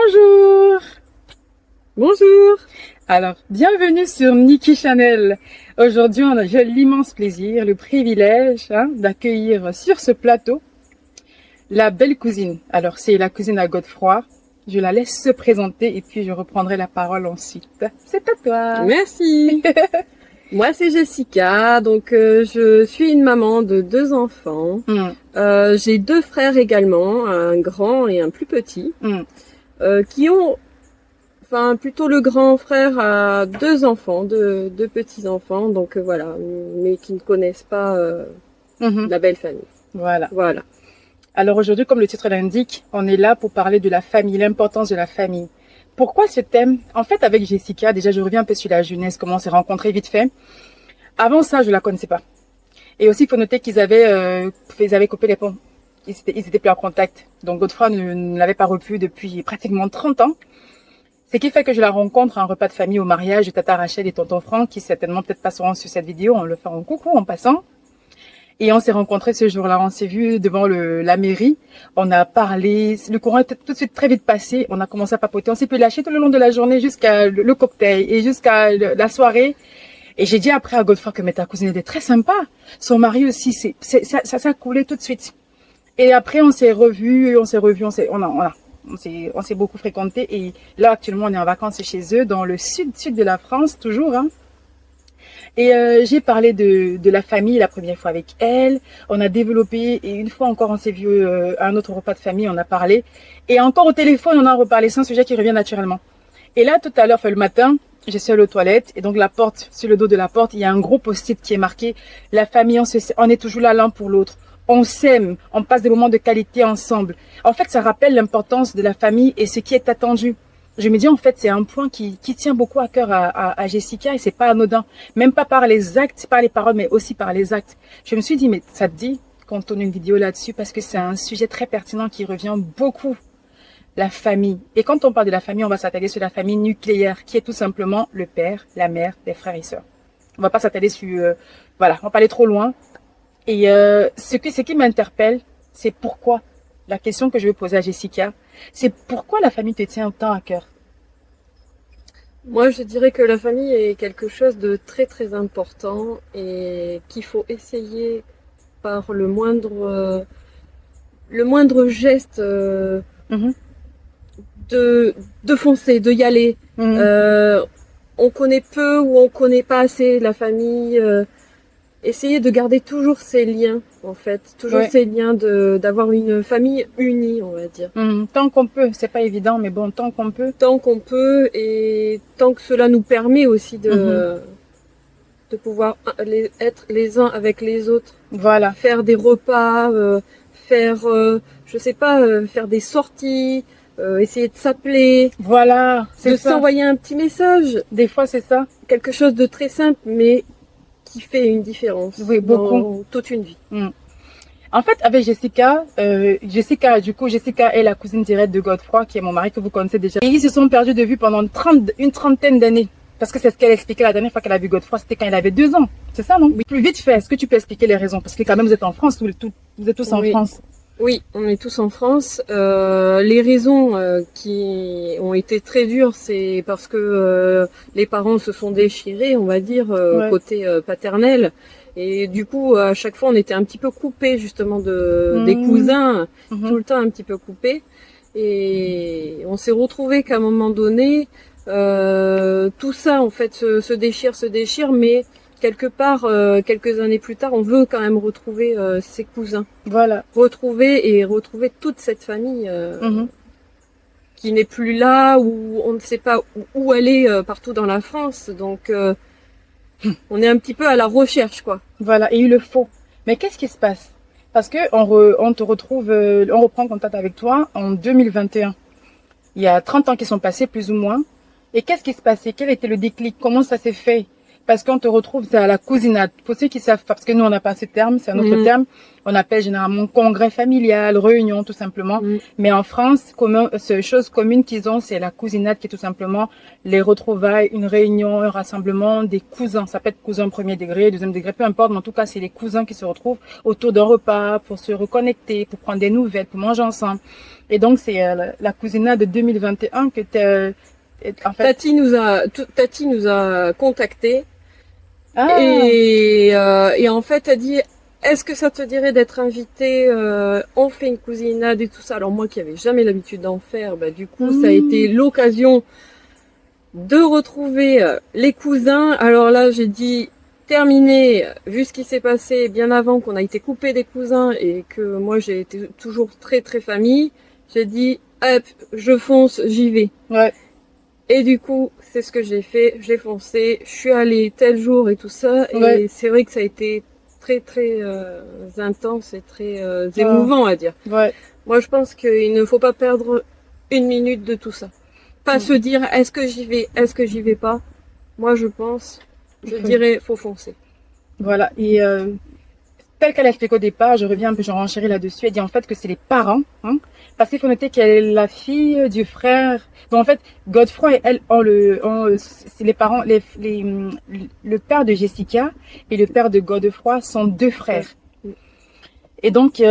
Bonjour! Bonjour! Alors, bienvenue sur Nikki Channel. Aujourd'hui, j'ai l'immense plaisir, le privilège d'accueillir sur ce plateau la belle cousine. Alors, c'est la cousine à Godefroy. Je la laisse se présenter et puis je reprendrai la parole ensuite. C'est à toi! Merci! Moi, c'est Jessica, donc je suis une maman de 2 enfants. J'ai 2 frères également, un grand et un plus petit, qui ont, enfin plutôt le grand frère a 2 enfants, 2 petits-enfants, donc voilà, mais qui ne connaissent pas la belle famille. Voilà. Voilà. Alors aujourd'hui, comme le titre l'indique, on est là pour parler de la famille, l'importance de la famille. Pourquoi ce thème? En fait, avec Jessica, déjà, je reviens un peu sur la jeunesse, comment on s'est rencontrés vite fait. Avant ça, je la connaissais pas. Et aussi, il faut noter qu'ils avaient coupé les ponts. Ils étaient plus en contact. Donc, Godefroy ne l'avait pas revu depuis pratiquement 30 ans. Ce qui fait que je la rencontre à un repas de famille au mariage de Tata Rachel et Tonton Franck, qui certainement peut-être passeront sur cette vidéo. On le fait en coucou en passant. Et on s'est rencontrés ce jour-là, on s'est vus devant la mairie, on a parlé, le courant était tout de suite très vite passé, on a commencé à papoter, on s'est pu lâcher tout le long de la journée jusqu'à le cocktail et jusqu'à la soirée. Et j'ai dit après à Godefroy que mais ta cousine était très sympa, son mari aussi, ça coulait tout de suite. Et après on s'est revus, on s'est beaucoup fréquentés et là actuellement on est en vacances chez eux dans le sud de la France toujours, Et j'ai parlé de la famille la première fois avec elle. On a développé et une fois encore on s'est vu à un autre repas de famille, on a parlé. Et encore au téléphone on a reparlé, c'est un sujet qui revient naturellement. Et là tout à l'heure, le matin, je suis allée aux toilettes et donc la porte, sur le dos de la porte, il y a un gros post-it qui est marqué « La famille, on est toujours là l'un pour l'autre. On s'aime, on passe des moments de qualité ensemble. » En fait, ça rappelle l'importance de la famille et ce qui est attendu. Je me dis, en fait, c'est un point qui tient beaucoup à cœur à Jessica et c'est pas anodin. Même pas par les actes, par les paroles, mais aussi par les actes. Je me suis dit, mais ça te dit qu'on tourne une vidéo là-dessus parce que c'est un sujet très pertinent qui revient beaucoup. La famille. Et quand on parle de la famille, on va s'attarder sur la famille nucléaire qui est tout simplement le père, la mère, les frères et sœurs. On va pas s'attarder sur, voilà, on va pas aller trop loin. Et ce qui m'interpelle, c'est pourquoi. La question que je veux poser à Jessica, c'est pourquoi la famille te tient autant à cœur? Moi, je dirais que la famille est quelque chose de très très important et qu'il faut essayer par le moindre geste de foncer, de y aller. On connaît peu ou on connaît pas assez la famille. Essayer de garder toujours ces liens, en fait, toujours ces liens d'avoir une famille unie, on va dire. Tant qu'on peut, c'est pas évident, mais bon, tant qu'on peut. Tant qu'on peut et tant que cela nous permet aussi de pouvoir être les uns avec les autres. Voilà. Faire des repas, faire, je sais pas, faire des sorties, essayer de s'appeler. Voilà, de s'envoyer un petit message. Des fois, c'est ça. Quelque chose de très simple, mais qui fait une différence. Oui, beaucoup. Dans toute une vie. En fait, avec Jessica, Jessica est la cousine directe de Godefroy, qui est mon mari que vous connaissez déjà. Et ils se sont perdus de vue pendant une trentaine d'années. Parce que c'est ce qu'elle expliquait la dernière fois qu'elle a vu Godefroy, c'était quand il avait 2 ans. C'est ça, non? Oui. Plus vite fait, est-ce que tu peux expliquer les raisons? Parce que quand même, vous êtes en France, vous êtes tous en France. Oui, on est tous en France. Les raisons qui ont été très dures, c'est parce que les parents se sont déchirés, on va dire, côté paternel. Et du coup, à chaque fois, on était un petit peu coupés justement des cousins, tout le temps un petit peu coupés. Et on s'est retrouvés qu'à un moment donné, tout ça en fait se déchire, mais quelque part, quelques années plus tard, on veut quand même retrouver ses cousins. Voilà. Retrouver toute cette famille qui n'est plus là, où on ne sait pas où elle est partout dans la France. Donc, on est un petit peu à la recherche, quoi. Voilà, et il le faut. Mais qu'est-ce qui se passe? Parce que on te retrouve, on reprend contact avec toi en 2021. Il y a 30 ans qui sont passés, plus ou moins. Et qu'est-ce qui se passait? Quel était le déclic? Comment ça s'est fait? Parce qu'on te retrouve, c'est à la cousinade. Pour ceux qui savent pas, parce que nous, on n'a pas ce terme, c'est un autre terme. On appelle généralement congrès familial, réunion, tout simplement. Mais en France, chose commune qu'ils ont, c'est la cousinade qui est tout simplement les retrouvailles, une réunion, un rassemblement des cousins. Ça peut être cousin premier degré, deuxième degré, peu importe. Mais en tout cas, c'est les cousins qui se retrouvent autour d'un repas pour se reconnecter, pour prendre des nouvelles, pour manger ensemble. Et donc, c'est la cousinade de 2021 que en fait... Tati nous a contactés. Et en fait, elle dit, est-ce que ça te dirait d'être invité, on fait une cousinade et tout ça. Alors moi qui avais jamais l'habitude d'en faire, du coup ça a été l'occasion de retrouver les cousins. Alors là j'ai dit terminé, vu ce qui s'est passé bien avant qu'on a été coupé des cousins et que moi j'ai été toujours très très famille, j'ai dit hop, je fonce, j'y vais. Ouais. Et du coup, c'est ce que j'ai fait, j'ai foncé, je suis allée tel jour et tout ça, et c'est vrai que ça a été très très intense et très émouvant à dire. Ouais. Moi je pense qu'il ne faut pas perdre une minute de tout ça. Pas se dire est-ce que j'y vais, est-ce que j'y vais pas. Moi je pense, je dirais faut foncer. Voilà, et tel qu'elle a expliqué au départ, je reviens un peu, je renchéris là-dessus, elle dit en fait que c'est les parents, hein, parce qu'il faut noter qu'elle est la fille du frère. Donc en fait, Godefroy et elle c'est les parents, le père de Jessica et le père de Godefroy sont deux frères. Et donc,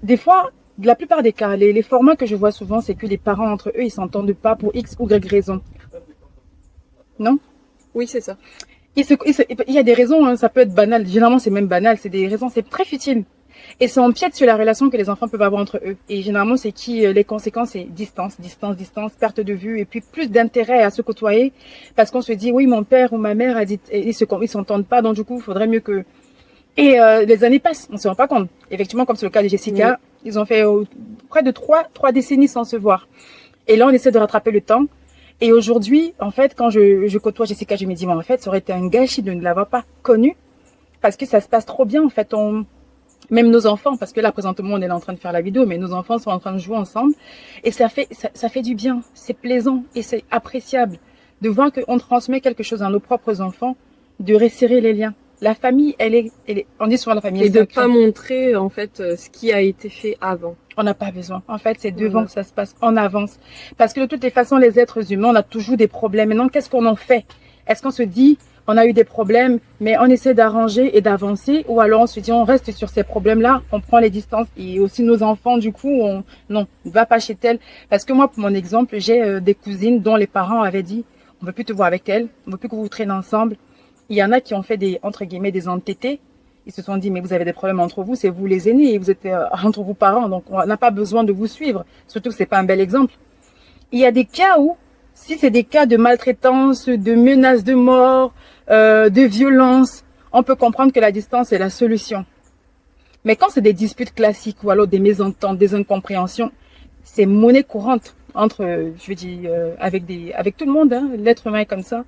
des fois, la plupart des cas, les formats que je vois souvent, c'est que les parents entre eux, ils s'entendent pas pour X ou Y raison. Non? Oui, c'est ça. Il y a des raisons, hein, ça peut être banal. Généralement, c'est même banal. C'est des raisons, c'est très futile. Et ça empiète sur la relation que les enfants peuvent avoir entre eux. Et généralement, c'est les conséquences, c'est distance, perte de vue, et puis plus d'intérêt à se côtoyer, parce qu'on se dit, oui, mon père ou ma mère a dit, ils s'entendent pas, donc du coup, il faudrait mieux que... Et les années passent, on se rend pas compte. Effectivement, comme c'est le cas de Jessica, ils ont fait près de trois décennies sans se voir. Et là, on essaie de rattraper le temps. Et aujourd'hui, en fait, quand je côtoie Jessica, je me dis, en fait, ça aurait été un gâchis de ne l'avoir pas connue, parce que ça se passe trop bien, en fait. Même nos enfants, parce que là, présentement, on est là en train de faire la vidéo, mais nos enfants sont en train de jouer ensemble. Et ça fait du bien, c'est plaisant et c'est appréciable de voir qu'on transmet quelque chose à nos propres enfants, de resserrer les liens. La famille, on dit souvent la famille. Et de pas montrer, en fait, ce qui a été fait avant. On n'a pas besoin. En fait, c'est devant que ça se passe, en avance. Parce que de toutes les façons, les êtres humains, on a toujours des problèmes. Maintenant, qu'est-ce qu'on en fait? Est-ce qu'on se dit, on a eu des problèmes, mais on essaie d'arranger et d'avancer? Ou alors on se dit, on reste sur ces problèmes-là, on prend les distances. Et aussi nos enfants, du coup, non, ne va pas chez tel. Parce que moi, pour mon exemple, j'ai des cousines dont les parents avaient dit, on ne veut plus te voir avec elle, on ne veut plus que vous traînez ensemble. Il y en a qui ont fait entre guillemets, des entêtés. Ils se sont dit, mais vous avez des problèmes entre vous, c'est vous les aînés, et vous êtes entre vous parents, donc on n'a pas besoin de vous suivre. Surtout que c'est pas un bel exemple. Il y a des cas où, si c'est des cas de maltraitance, de menaces de mort, de violence, on peut comprendre que la distance est la solution. Mais quand c'est des disputes classiques ou alors des mésententes, des incompréhensions, c'est monnaie courante entre, je veux dire, avec tout le monde, hein, l'être humain est comme ça.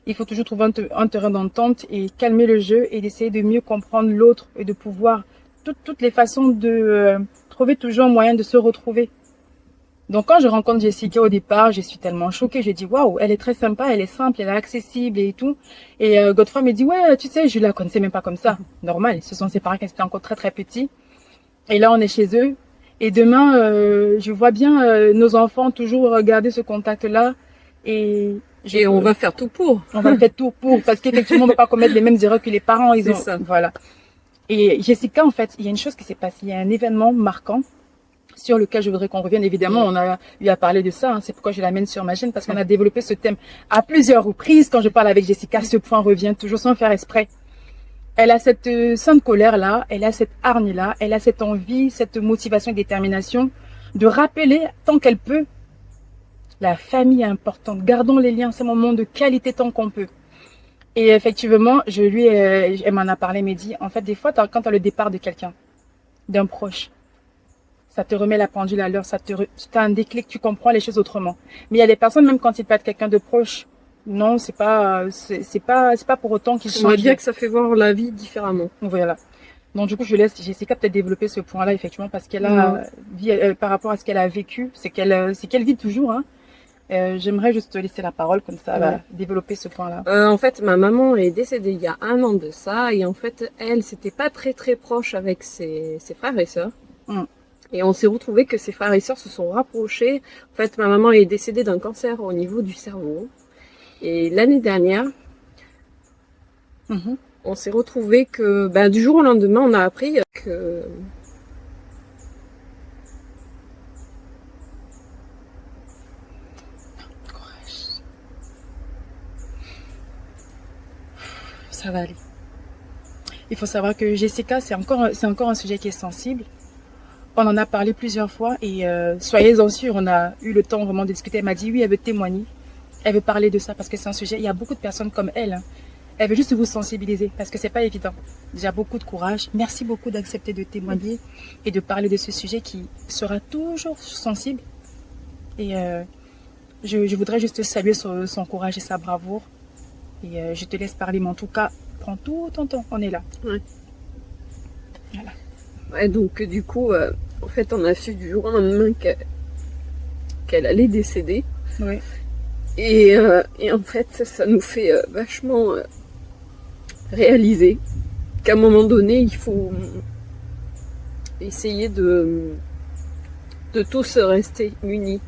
Il faut toujours trouver un terrain d'entente et calmer le jeu et d'essayer de mieux comprendre l'autre et de pouvoir toutes les façons de trouver toujours un moyen de se retrouver. Donc quand je rencontre Jessica au départ, je suis tellement choquée. Je dis waouh, elle est très sympa, elle est simple, elle est accessible et tout. Et Godefroy me dit ouais, tu sais, je la connaissais même pas comme ça. Normal, ils se sont séparés quand c'était encore très très petit. Et là on est chez eux. Et demain, je vois bien nos enfants toujours garder ce contact-là et on va faire tout pour. On va faire tout pour, parce qu'effectivement, on ne peut pas commettre les mêmes erreurs que les parents. C'est ça. Voilà. Et Jessica, en fait, il y a une chose qui s'est passée. Il y a un événement marquant sur lequel je voudrais qu'on revienne. Évidemment, on a eu à parler de ça. Hein, c'est pourquoi je l'amène sur ma chaîne, parce qu'on a développé ce thème à plusieurs reprises. Quand je parle avec Jessica, ce point revient toujours sans faire exprès. Elle a cette sainte colère-là, elle a cette hargne-là, elle a cette envie, cette motivation et détermination de rappeler tant qu'elle peut. La famille est importante. Gardons les liens, c'est un moment de qualité tant qu'on peut. Et effectivement, elle m'en a parlé, elle m'a dit, en fait, des fois, quand tu as le départ de quelqu'un, d'un proche, ça te remet la pendule à l'heure, tu as un déclic, tu comprends les choses autrement. Mais il y a des personnes, même quand ils perdent quelqu'un de proche, non, c'est pas pour autant qu'ils changent. On va dire que ça fait voir la vie différemment. Voilà. Donc du coup, je laisse Jessica peut-être développer ce point-là, effectivement, parce qu'elle a, par rapport à ce qu'elle a vécu, c'est qu'elle vit toujours, hein. J'aimerais juste te laisser la parole, comme ça, Ouais. développer ce point-là. En fait, ma maman est décédée il y a 1 an de ça, et en fait, elle, c'était pas très très proche avec ses frères et sœurs. Mm. Et on s'est retrouvé que ses frères et sœurs se sont rapprochés. En fait, ma maman est décédée d'un cancer au niveau du cerveau. Et l'année dernière, Mhm. on s'est retrouvé que, du jour au lendemain, on a appris que Ça va aller. Il faut savoir que Jessica, c'est encore un sujet qui est sensible. On en a parlé plusieurs fois et soyez-en sûrs, on a eu le temps vraiment de discuter. Elle m'a dit oui, elle veut témoigner. Elle veut parler de ça parce que c'est un sujet. Il y a beaucoup de personnes comme elle. Hein. Elle veut juste vous sensibiliser parce que c'est pas évident. Déjà beaucoup de courage. Merci beaucoup d'accepter de témoigner et de parler de ce sujet qui sera toujours sensible. Et je voudrais juste saluer son courage et sa bravoure. Et je te laisse parler, mais en tout cas, prends tout ton temps. On est là. Ouais. Voilà. Ouais, donc du coup, en fait, on a su du jour au lendemain qu'elle allait décéder. Oui. Et en fait, ça nous fait vachement réaliser qu'à un moment donné, il faut essayer de tous rester unis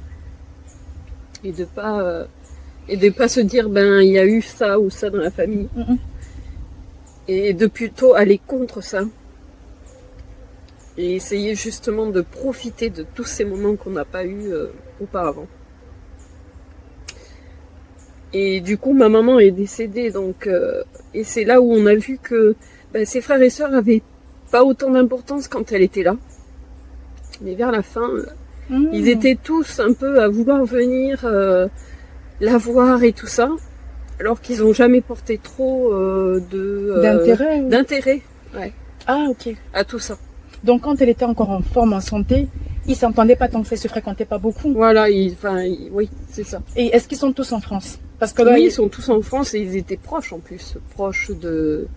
et de pas se dire il y a eu ça ou ça dans la famille. Mm-mm. Et de plutôt aller contre ça. Et essayer justement de profiter de tous ces moments qu'on n'a pas eu auparavant. Et du coup, ma maman est décédée, donc et c'est là où on a vu que ses frères et sœurs avaient pas autant d'importance quand elle était là. Mais vers la fin, ils étaient tous un peu à vouloir venir la voir et tout ça, alors qu'ils n'ont jamais porté trop d'intérêt ouais, Ah, ok. à tout ça. Donc, quand elle était encore en forme, en santé, ils s'entendaient pas tant que ça, ils se fréquentaient pas beaucoup. Voilà, oui, c'est ça. Et est-ce qu'ils sont tous en France? Parce que là, Oui, ils sont tous en France et ils étaient proches en plus, proches de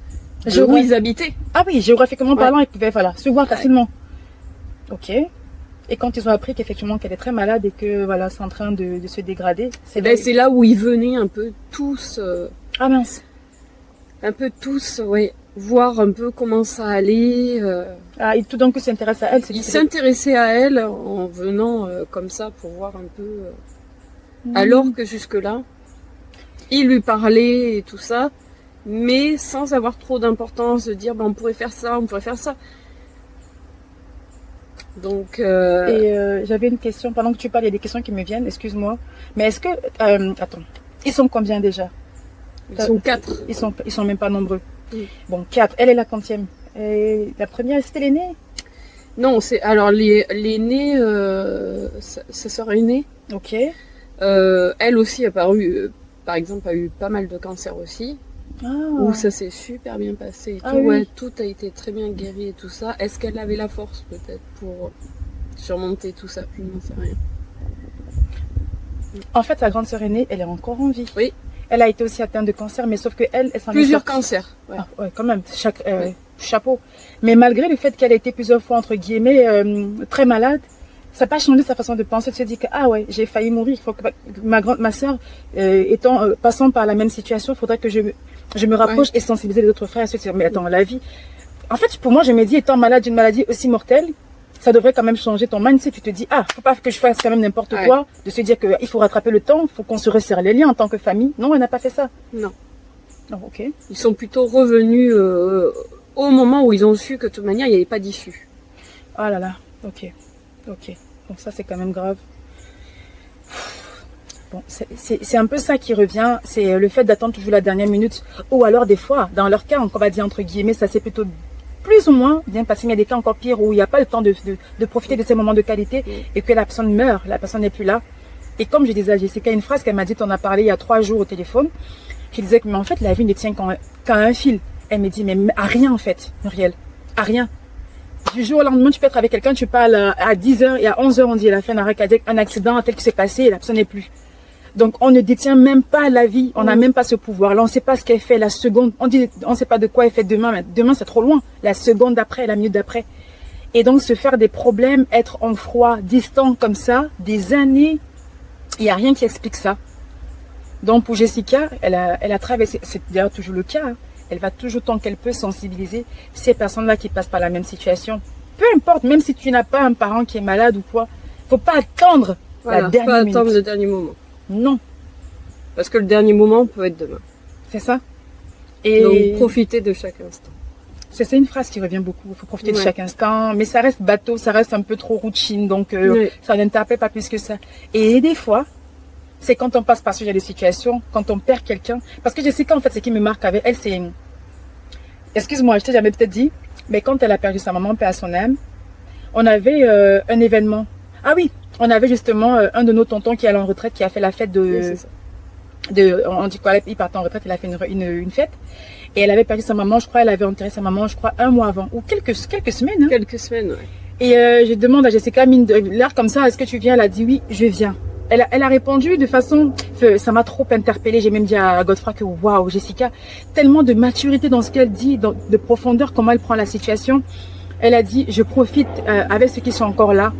Géographe- où ils habitaient. Ah oui, géographiquement Ouais. parlant, ils pouvaient se voir facilement. Ok. Et quand ils ont appris qu'effectivement qu'elle est très malade et que voilà, c'est en train de se dégrader, C'est là où ils venaient un peu tous, Ah mince. ouais, voir un peu comment ça allait. Ah, et tout d'un coup s'intéresse à elle. Ils s'intéressaient à elle en venant comme ça pour voir un peu. Alors que jusque-là, ils lui parlaient et tout ça, mais sans avoir trop d'importance de dire on pourrait faire ça, on pourrait faire ça. Donc. Et j'avais une question, pendant que tu parles, il y a des questions qui me viennent, excuse-moi. Mais est-ce que... attends, ils sont combien déjà? Ils sont 4. Ils sont même pas nombreux. Oui. Bon, 4. Elle est la quantième? Et la première, c'était l'aînée? Non, c'est alors l'aînée, sa sœur aînée. Ok. Elle aussi par exemple, a eu pas mal de cancers aussi. Ah. Où ça s'est super bien passé et tout. Oui. Ouais, tout a été très bien guéri et tout ça. Est-ce qu'elle avait la force peut-être pour surmonter tout ça? Je n'en sais rien. En fait, sa grande sœur aînée, elle est encore en vie. Oui. Elle a été aussi atteinte de cancer, mais sauf que elle s'en est Plusieurs sortie. cancers. Ouais. Ah, ouais, quand même, Ouais. chapeau. Mais malgré le fait qu'elle a été plusieurs fois, entre guillemets, très malade, ça n'a pas changé sa façon de penser. Elle se dit que, ah ouais, j'ai failli mourir, il faut que ma soeur, passant par la même situation, il faudrait que je me rapproche et sensibiliser les autres frères et se dire, mais attends, la vie. En fait, pour moi, je me dis, étant malade d'une maladie aussi mortelle, ça devrait quand même changer ton mindset. Tu te dis, ah, faut pas que je fasse quand même n'importe quoi, de se dire qu'il faut rattraper le temps, il faut qu'on se resserre les liens en tant que famille. Non, elle n'a pas fait ça. Non. Non, ok. Ils sont plutôt revenus au moment où ils ont su que de toute manière, il n'y avait pas d'issue. Oh là là, ok. Donc ça, c'est quand même grave. Bon, c'est un peu ça qui revient, c'est le fait d'attendre toujours la dernière minute. Ou alors des fois, dans leur cas, on va dire entre guillemets, ça s'est plutôt plus ou moins bien passé. Mais il y a des cas encore pires où il n'y a pas le temps de profiter de ces moments de qualité et que la personne meurt, la personne n'est plus là. Et comme je disais à Jessica, une phrase qu'elle m'a dit, on a parlé il y a 3 jours au téléphone, qui disait que mais en fait la vie ne tient qu'à un fil. Elle me dit mais à rien en fait, Muriel, à rien. Du jour au lendemain, tu peux être avec quelqu'un, tu parles à 10h et à 11h, on dit elle a fait un arrêt cardiaque, un accident tel que c'est passé et la personne n'est plus. Donc on ne détient même pas la vie, on n'a même pas ce pouvoir-là, on ne sait pas ce qu'elle fait la seconde, on ne sait pas de quoi elle fait demain, mais demain c'est trop loin, la seconde d'après, la minute d'après. Et donc se faire des problèmes, être en froid, distant comme ça, des années, Il n'y a rien qui explique ça. Donc pour Jessica, elle a traversé, c'est d'ailleurs toujours le cas, hein. Elle va toujours tant qu'elle peut sensibiliser ces personnes-là qui passent par la même situation. Peu importe, même si tu n'as pas un parent qui est malade ou quoi, faut pas attendre la dernière minute. Pas attendre le dernier moment. Non. Parce que le dernier moment peut être demain. C'est ça. Et donc profiter de chaque instant. C'est une phrase qui revient beaucoup. Il faut profiter de chaque instant, mais ça reste bateau, ça reste un peu trop routine, donc ça n'interpelle pas plus que ça. Et des fois, c'est quand on passe par ce genre de situation, quand on perd quelqu'un. Parce que Jessica, en fait, ce qui me marque avec elle, c'est... Excuse-moi, je t'ai jamais peut-être dit, mais quand elle a perdu sa maman, paix à son âme, on avait un événement. Ah oui, on avait justement un de nos tontons qui est allé en retraite, qui a fait la fête on dit quoi, il partait en retraite, il a fait une fête. Et elle avait perdu sa maman, je crois, elle avait enterré sa maman, je crois, un mois avant, ou quelques semaines. Hein. Quelques semaines, ouais. Et je demande à Jessica, mine de l'air comme ça, est-ce que tu viens? Elle a dit oui, je viens. Elle a répondu de façon, ça m'a trop interpellée. J'ai même dit à Godefroy que waouh, Jessica, tellement de maturité dans ce qu'elle dit, de profondeur, comment elle prend la situation. Elle a dit, je profite avec ceux qui sont encore là.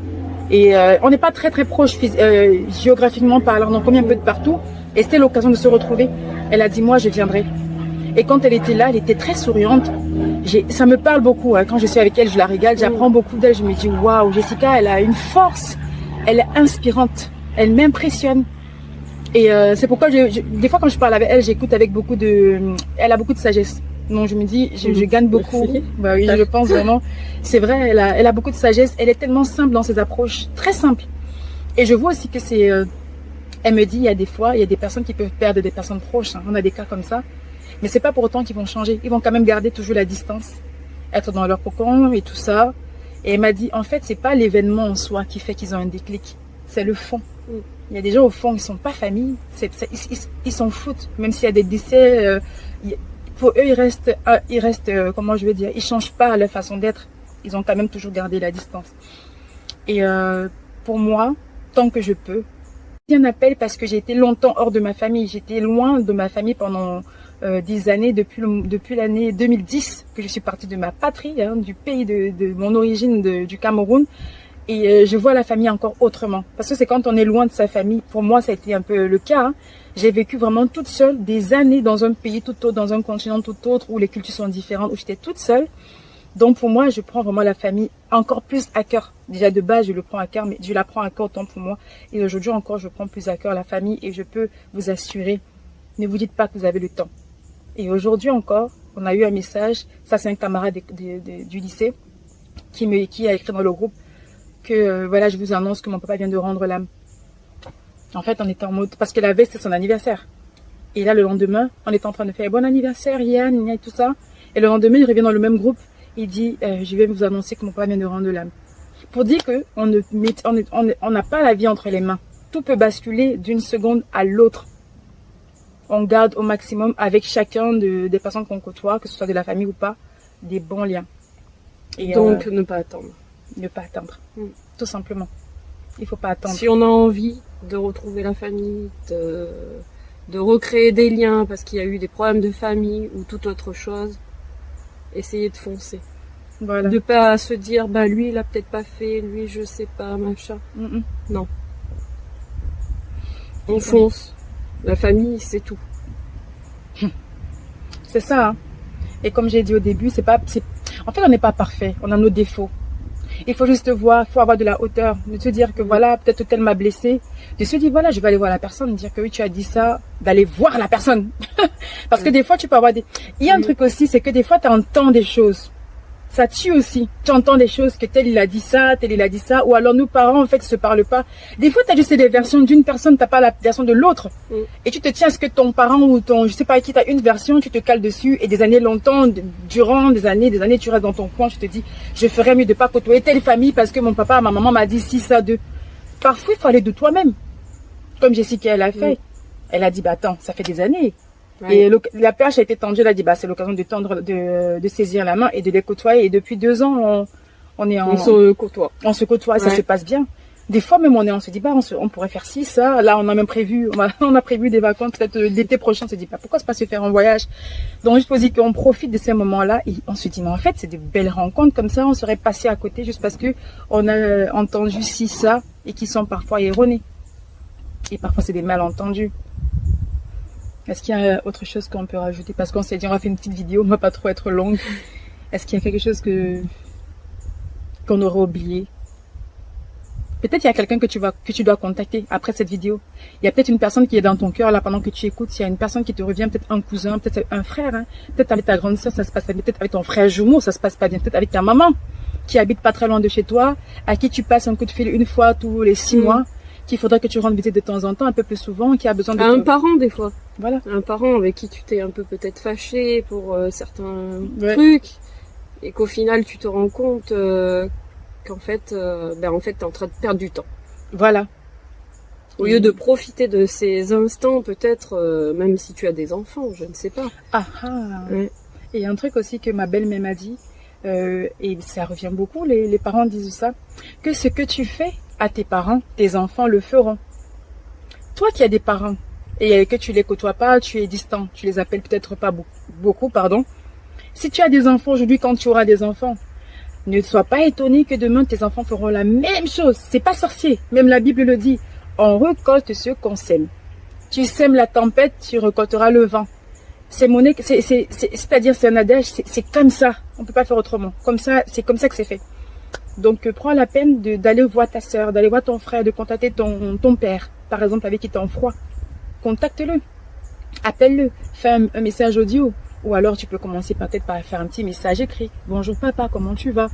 Et on n'est pas très proches géographiquement parlant, donc on vient un peu de partout. Et c'était l'occasion de se retrouver. Elle a dit, moi, je viendrai. Et quand elle était là, elle était très souriante. Ça me parle beaucoup. Hein. Quand je suis avec elle, je la régale, j'apprends beaucoup d'elle. Je me dis, waouh, Jessica, elle a une force. Elle est inspirante. Elle m'impressionne. Et c'est pourquoi, des fois, quand je parle avec elle, j'écoute avec beaucoup de... Elle a beaucoup de sagesse. Donc, je me dis, je gagne beaucoup. Bah oui, je pense vraiment. C'est vrai, elle a beaucoup de sagesse. Elle est tellement simple dans ses approches. Très simple. Et je vois aussi que c'est... elle me dit, il y a des fois, il y a des personnes qui peuvent perdre des personnes proches. Hein. On a des cas comme ça. Mais c'est pas pour autant qu'ils vont changer. Ils vont quand même garder toujours la distance. Être dans leur cocon et tout ça. Et elle m'a dit, en fait, c'est pas l'événement en soi qui fait qu'ils ont un déclic. C'est le fond. Il y a des gens au fond, ils sont pas famille. Ils s'en foutent. Même s'il y a des décès, pour eux, ils restent, comment je veux dire, ils changent pas leur façon d'être. Ils ont quand même toujours gardé la distance. Et pour moi, tant que je peux, j'ai un appel parce que j'ai été longtemps hors de ma famille. J'étais loin de ma famille pendant 10 années, depuis l'année 2010 que je suis partie de ma patrie, hein, du pays de mon origine, du Cameroun. Et je vois la famille encore autrement. Parce que c'est quand on est loin de sa famille, pour moi ça a été un peu le cas. Hein. J'ai vécu vraiment toute seule des années dans un pays tout autre, dans un continent tout autre, où les cultures sont différentes, où j'étais toute seule. Donc pour moi, je prends vraiment la famille encore plus à cœur. Déjà de base, je le prends à cœur, mais je la prends à cœur autant pour moi. Et aujourd'hui encore, je prends plus à cœur la famille et je peux vous assurer, ne vous dites pas que vous avez le temps. Et aujourd'hui encore, on a eu un message, ça c'est un camarade du lycée qui a écrit dans le groupe que voilà, je vous annonce que mon papa vient de rendre l'âme. En fait, on était en mode, parce que la veille c'était son anniversaire. Et là, le lendemain, on était en train de faire bon anniversaire Yann, et tout ça. Et le lendemain, il revient dans le même groupe. Il dit, je vais vous annoncer que mon papa vient de rendre l'âme. Pour dire que on n'a pas la vie entre les mains. Tout peut basculer d'une seconde à l'autre. On garde au maximum avec chacun des personnes qu'on côtoie, que ce soit de la famille ou pas, des bons liens. Et donc, ne pas attendre. Ne pas attendre. Tout simplement. Il ne faut pas attendre. Si on a envie de retrouver la famille, de recréer des liens parce qu'il y a eu des problèmes de famille ou toute autre chose, essayez de foncer. Voilà. De pas se dire, bah lui il a peut-être pas fait, lui je sais pas, machin. Non. On fonce. La famille, c'est tout. C'est ça. Hein. Et comme j'ai dit au début, en fait, on n'est pas parfait. On a nos défauts. Il faut juste voir, il faut avoir de la hauteur. De se dire que voilà, peut-être tel m'a blessé. De se dire, voilà, je vais aller voir la personne, dire que oui, tu as dit ça, d'aller voir la personne. Parce que des fois, tu peux avoir des... Il y a un truc aussi, c'est que des fois, tu entends des choses. Ça tue aussi. Tu entends des choses que tel il a dit ça, tel il a dit ça. Ou alors nos parents, en fait, se parlent pas. Des fois, tu as juste des versions d'une personne, tu n'as pas la version de l'autre. Et tu te tiens à ce que ton parent ou je sais pas qui, tu as une version, tu te cales dessus. Et des années longtemps, durant des années, tu restes dans ton coin. Tu te dis, je ferais mieux de pas côtoyer telle famille parce que mon papa, ma maman m'a dit ci, ça, deux. Parfois, il faut aller de toi-même. Comme Jessica, elle a fait. Elle a dit, bah attends, ça fait des années. Et la perche a été tendue, elle a dit, bah, c'est l'occasion de saisir la main et de les côtoyer. Et depuis 2 ans, on se côtoie. On se côtoie, ça se passe bien. Des fois, même, on se dit, bah, on pourrait faire ci, ça. Là, on a même prévu, on a prévu des vacances, peut-être l'été prochain, on se dit, bah, pourquoi pas se faire un voyage? Donc, juste pour dire qu'on profite de ces moments-là et on se dit, mais en fait, c'est de belles rencontres comme ça, on serait passé à côté juste parce que on a entendu ci, ça et qui sont parfois erronés. Et parfois, c'est des malentendus. Est-ce qu'il y a autre chose qu'on peut rajouter? Parce qu'on s'est dit, on va faire une petite vidéo, on va pas trop être longue. Est-ce qu'il y a quelque chose qu'on aurait oublié? Peut-être il y a quelqu'un que tu dois contacter après cette vidéo. Il y a peut-être une personne qui est dans ton cœur là pendant que tu écoutes. Il y a une personne qui te revient, peut-être un cousin, peut-être un frère. Hein. Peut-être avec ta grande soeur, ça se passe pas bien. Peut-être avec ton frère jumeau, ça se passe pas bien. Peut-être avec ta maman qui habite pas très loin de chez toi, à qui tu passes un coup de fil une fois tous les 6 mois, qu'il faudrait que tu rendes visite de temps en temps, un peu plus souvent, qui a besoin de... Un parent des fois. Voilà. Un parent avec qui tu t'es un peu peut-être fâché pour certains trucs, et qu'au final tu te rends compte qu'en fait, t'es en train de perdre du temps. Voilà. Au lieu de profiter de ces instants, peut-être, même si tu as des enfants, je ne sais pas. Et il y a un truc aussi que ma belle-mère m'a dit, et ça revient beaucoup, les parents disent ça, que ce que tu fais à tes parents, tes enfants le feront. Toi qui as des parents, et que tu les côtoies pas, tu es distant, tu les appelles peut-être pas beaucoup, pardon. Si tu as des enfants aujourd'hui, quand tu auras des enfants, ne sois pas étonné que demain tes enfants feront la même chose. C'est pas sorcier. Même la Bible le dit. On récolte ce qu'on sème. Tu sèmes la tempête, tu récolteras le vent. C'est-à-dire c'est un adage, c'est comme ça. On peut pas faire autrement. Comme ça, c'est comme ça que c'est fait. Donc prends la peine d'aller voir ta soeur, d'aller voir ton frère, de contacter ton père, par exemple avec qui tu es en froid. Contacte-le, appelle-le, fais un message audio. Ou alors tu peux commencer peut-être par faire un petit message écrit. Bonjour papa, comment tu vas?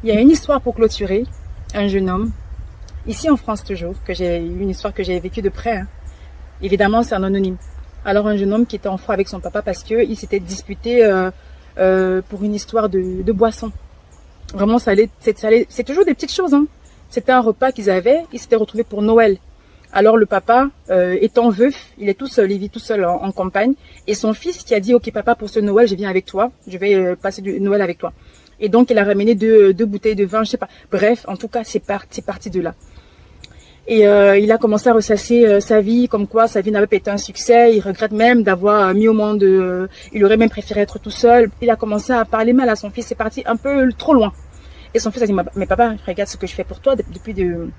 Il y a une histoire pour clôturer. Un jeune homme, ici en France toujours, une histoire que j'ai vécue de près. Hein. Évidemment, c'est un anonyme. Alors un jeune homme qui était en froid avec son papa parce qu'il s'était disputé pour une histoire de boisson. Vraiment, c'est toujours des petites choses. Hein. C'était un repas qu'ils avaient, ils s'étaient retrouvés pour Noël. Alors le papa, étant veuf, il est tout seul, il vit tout seul en campagne. Et son fils qui a dit, ok papa, pour ce Noël, je viens avec toi, je vais passer du Noël avec toi. Et donc il a ramené deux bouteilles de vin, je sais pas. Bref, en tout cas, c'est parti de là. Et il a commencé à ressasser sa vie, comme quoi sa vie n'avait pas été un succès. Il regrette même d'avoir mis au monde, il aurait même préféré être tout seul. Il a commencé à parler mal à son fils, c'est parti un peu trop loin. Et son fils a dit, mais papa, regarde ce que je fais pour toi depuis de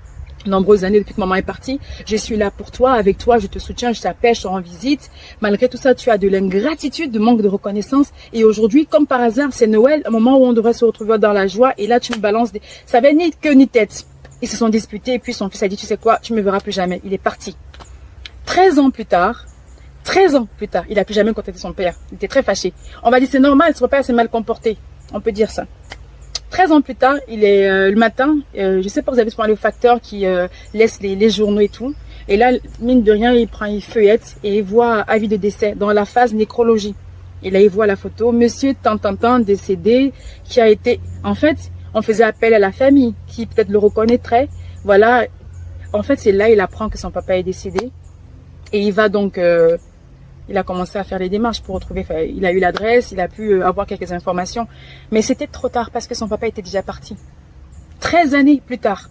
nombreuses années, depuis que maman est partie. Je suis là pour toi, avec toi, je te soutiens, je t'appelle, je te rends visite. Malgré tout ça, tu as de l'ingratitude, de manque de reconnaissance. Et aujourd'hui, comme par hasard, c'est Noël, un moment où on devrait se retrouver dans la joie. Et là, tu me balances des... Ça avait ni queue ni tête. Ils se sont disputés et puis son fils a dit, tu sais quoi, tu me verras plus jamais. Il est parti. 13 ans plus tard, il a plus jamais contacté son père. Il était très fâché. On va dire, c'est normal, son père s'est mal comporté. On peut dire ça. 13 ans plus tard, il est le matin, je sais pas, vous avez parlé au facteur qui laisse les journaux et tout. Et là, mine de rien, il feuillette et il voit avis de décès dans la phase nécrologie. Et là, il voit la photo, monsieur tant décédé, qui a été... En fait, on faisait appel à la famille, qui peut-être le reconnaîtrait. Voilà, en fait, c'est là il apprend que son papa est décédé. Et il va donc... il a commencé à faire les démarches pour retrouver, il a eu l'adresse, il a pu avoir quelques informations. Mais c'était trop tard parce que son papa était déjà parti. 13 années plus tard.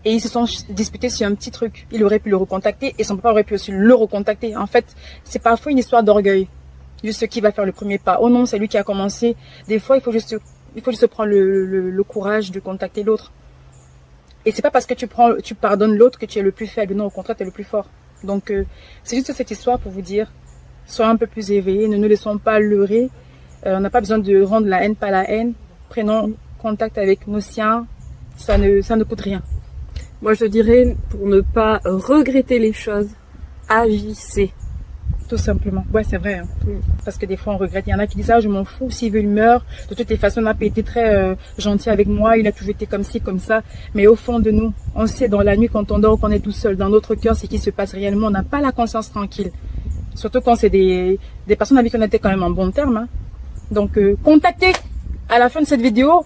Et ils se sont disputés sur un petit truc. Il aurait pu le recontacter et son papa aurait pu aussi le recontacter. En fait, c'est parfois une histoire d'orgueil. Juste qui va faire le premier pas. Oh non, c'est lui qui a commencé. Des fois, il faut juste prendre le courage de contacter l'autre. Et c'est pas parce que tu pardonnes l'autre que tu es le plus faible. Non, au contraire, tu es le plus fort. Donc, c'est juste cette histoire pour vous dire, soyez un peu plus éveillés, ne nous laissons pas leurrer. On n'a pas besoin de rendre la haine par la haine. Prenons contact avec nos siens, ça ne coûte rien. Moi, je dirais, pour ne pas regretter les choses, agissez. Tout simplement. Ouais, c'est vrai. Hein. Parce que des fois, on regrette. Il y en a qui disent, ah, je m'en fous, s'il veut, il meurt. De toutes les façons, il n'a pas été très gentil avec moi. Il a toujours été comme ci, comme ça. Mais au fond de nous, on sait dans la nuit, quand on dort, qu'on est tout seul. Dans notre cœur, c'est qui se passe réellement. On n'a pas la conscience tranquille. Surtout quand c'est des personnes avec qui on était quand même en bon terme. Hein. Donc, contactez à la fin de cette vidéo.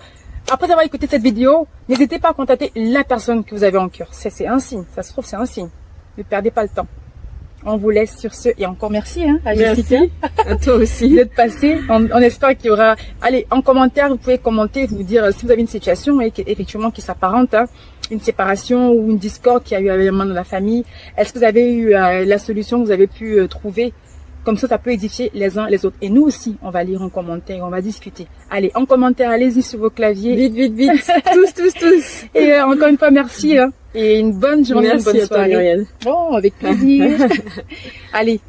Après avoir écouté cette vidéo, n'hésitez pas à contacter la personne que vous avez en cœur. C'est un signe. Ça se trouve, c'est un signe. Ne perdez pas le temps. On vous laisse sur ce. Et encore merci à Jessica. À toi aussi. D'être passé. On espère qu'il y aura... Allez, en commentaire, vous pouvez commenter, vous dire si vous avez une situation effectivement qui s'apparente, hein, une séparation ou une discorde qu'il y a eu avec dans la famille. Est-ce que vous avez eu la solution que vous avez pu trouver? Comme ça peut édifier les uns les autres. Et nous aussi, on va lire en commentaire, on va discuter. Allez, en commentaire, allez-y sur vos claviers. Vite, vite, vite. tous. Et encore une fois, merci. Hein. Et une bonne journée, merci une bonne soirée. Muriel. Bon, avec plaisir. Allez,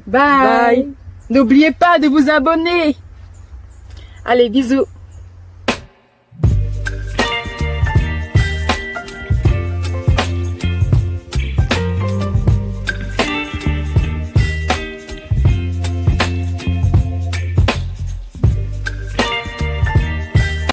bye. N'oubliez pas de vous abonner. Allez, bisous.